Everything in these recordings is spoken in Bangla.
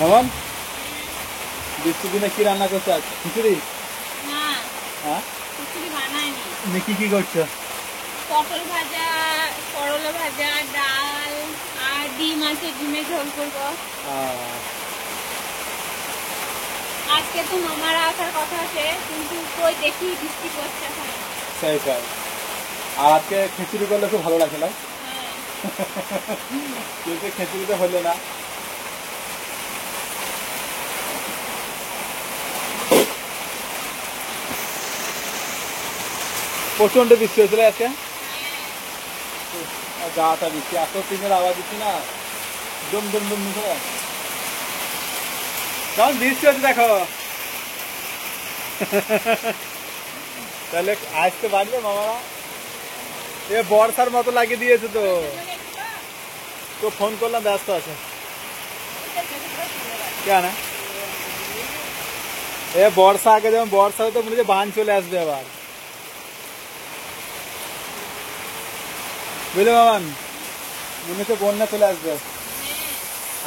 মামন বৃষ্টির দিনে কি রান্না করছো আজ? খিচুড়ি? না, হ্যাঁ, খিচুড়ি বানাইনি। তুমি কি করছো? পটল ভাজা, করলা ভাজা, ডাল আর ডিম আছে, ডিমের ঝোল করবো। আজকে তো মামারা আসার কথা আছে, কিন্তু কই দেখি বৃষ্টি পড়ছে এখন। সেই তাই। আর আজকে খিচুড়ি করলে খুব ভালো লাগছে না? হ্যাঁ। কিন্তু খিচুড়িতে হলো না। প্রচন্ড বৃষ্টি হয়েছিল আজকে। গাটা বৃষ্টি, এত টিনের আওয়াজ দিচ্ছি না, দুম দুম দুম করে কেমন বৃষ্টি হচ্ছে দেখো। তাহলে আসতে পারবে মামারা? এ বর্ষার মতো লাগিয়ে দিয়েছে তো। তো ফোন করলাম, ব্যস্ত আছে কেন? এ বর্ষা আগে যেমন বর্ষা হতো মনে হচ্ছে বান চলে আসবে আবার, বুঝলে মামান? মনে হচ্ছে বন্যা চলে আসবে।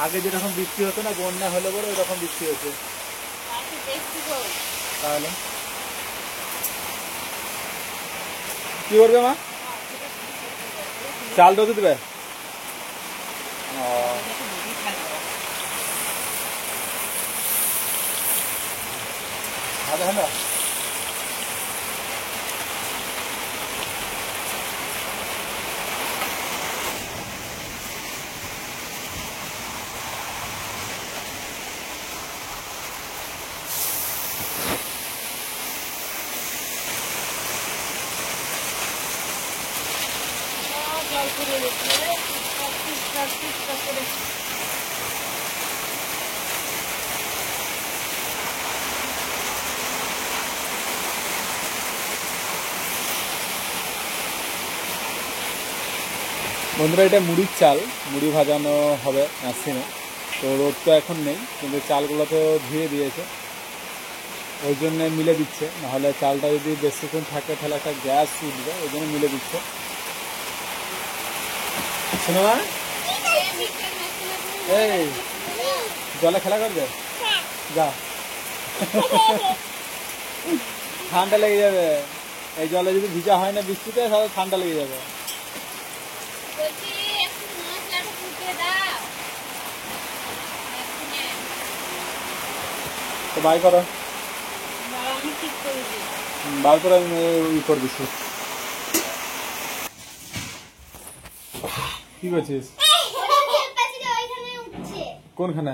আগে যেরকম বৃষ্টি হতো না, বন্যা হলে বলে ওরকম বৃষ্টি হচ্ছে। তাহলে কি করবে মা? চাল রোদে দেবে? ভালো হলো। বন্ধুরা, এটা মুড়ির চাল, মুড়ি ভাজানো হবে মেশিনে। তো রোদ তো এখন নেই, কিন্তু চালগুলো তো ধুয়ে দিয়েছে, ওই জন্য মিলে দিচ্ছে। নাহলে চালটা যদি বেশিক্ষণ থাকে তাহলে একটা গ্যাস উঠবে, ওই জন্য মিলে দিচ্ছে। শোনো না, এই জলে খেলা করবে? যা, ঠান্ডা লেগে যাবে। এই জলে যদি ভিজা হয় না বৃষ্টিতে, তাহলে ঠান্ডা লেগে যাবে। তো বাই করো, বার করে আমি ই করে দিচ্ছি। কি করছিস? কোনখানে?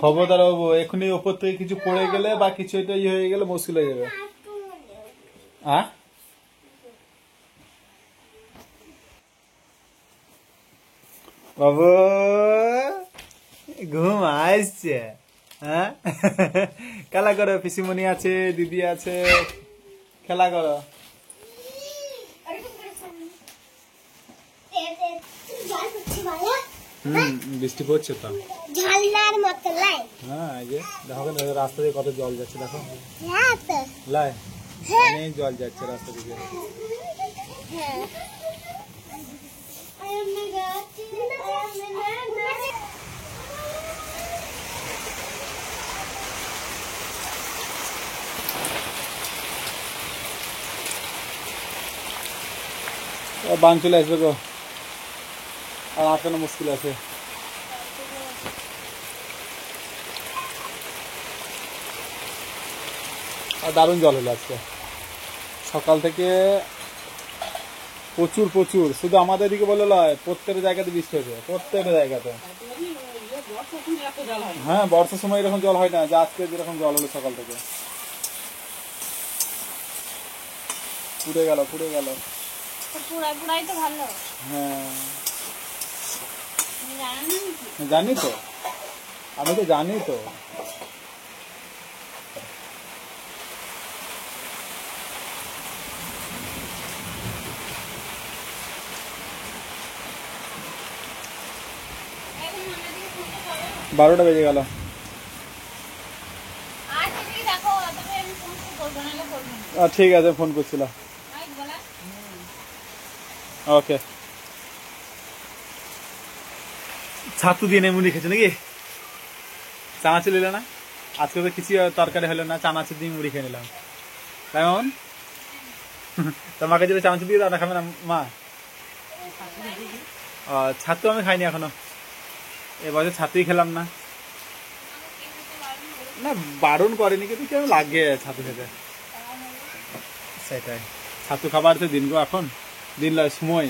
খবরদার বাবু, এখনই ওপর থেকে কিছু পড়ে গেলে বা কিছু একটা ইয়ে হয়ে গেলে মুশকিল হয়ে যাবে। বাবু ঘুম আসছে? হ্যাঁ, খেলা করো, পিসিমণি আছে, দিদি আছে, খেলা করো। বৃষ্টি পড়ছে তো, ঝালনার মতো লাই। হ্যাঁ, এই যে দেখো রাস্তা দিয়ে কত জল যাচ্ছে, দেখো লাই, অনেক জল যাচ্ছে রাস্তা দিয়ে। বান চলে আসবে গো, আর আটকানো মুশকিল আছে। আর দারুণ জল হলো আজকে সকাল থেকে, প্রচুর প্রচুর। শুধু আমাদের দিকে বলে নয়, প্রত্যেকটা জায়গাতে বৃষ্টি হয়েছে, প্রত্যেকটা জায়গাতে। হ্যাঁ, বর্ষার সময় এরকম জল হয় না, যে আজকে যেরকম জল হলো সকাল থেকে। পুড়ে গেল, পুড়ে গেল। হ্যাঁ, জানো না নাকি? জানি তো, আমি তো জানি তো। এখন আমাদেরকে ফোনটা করো। 12টা বেজে গেল। আর যদি দেখো তবে আমি ফোন করবো নাহলে করবো না। ঠিক আছে, ফোন করছিলাম। আই বলা ওকে। ছাতু দিয়ে মুড়ি খেয়েছো নাকি? চানাচুর নিলে না? আজকে তো কিছু তরকারি হলো না, চানাচুর দিয়ে মুড়ি খেয়ে নিলাম। তাই মামন? তোমাকে যদি চানাচুর দিয়ে দাও না, খাবে না মা? ছাতু আমি খাইনি এখনো, এবছর ছাতুই খেলাম না। না বারণ করেনি, কিন্তু কেমন লাগে ছাতু খেতে, সেটাই। ছাতু খাবার তো দিন গো, এখন দিন সময়।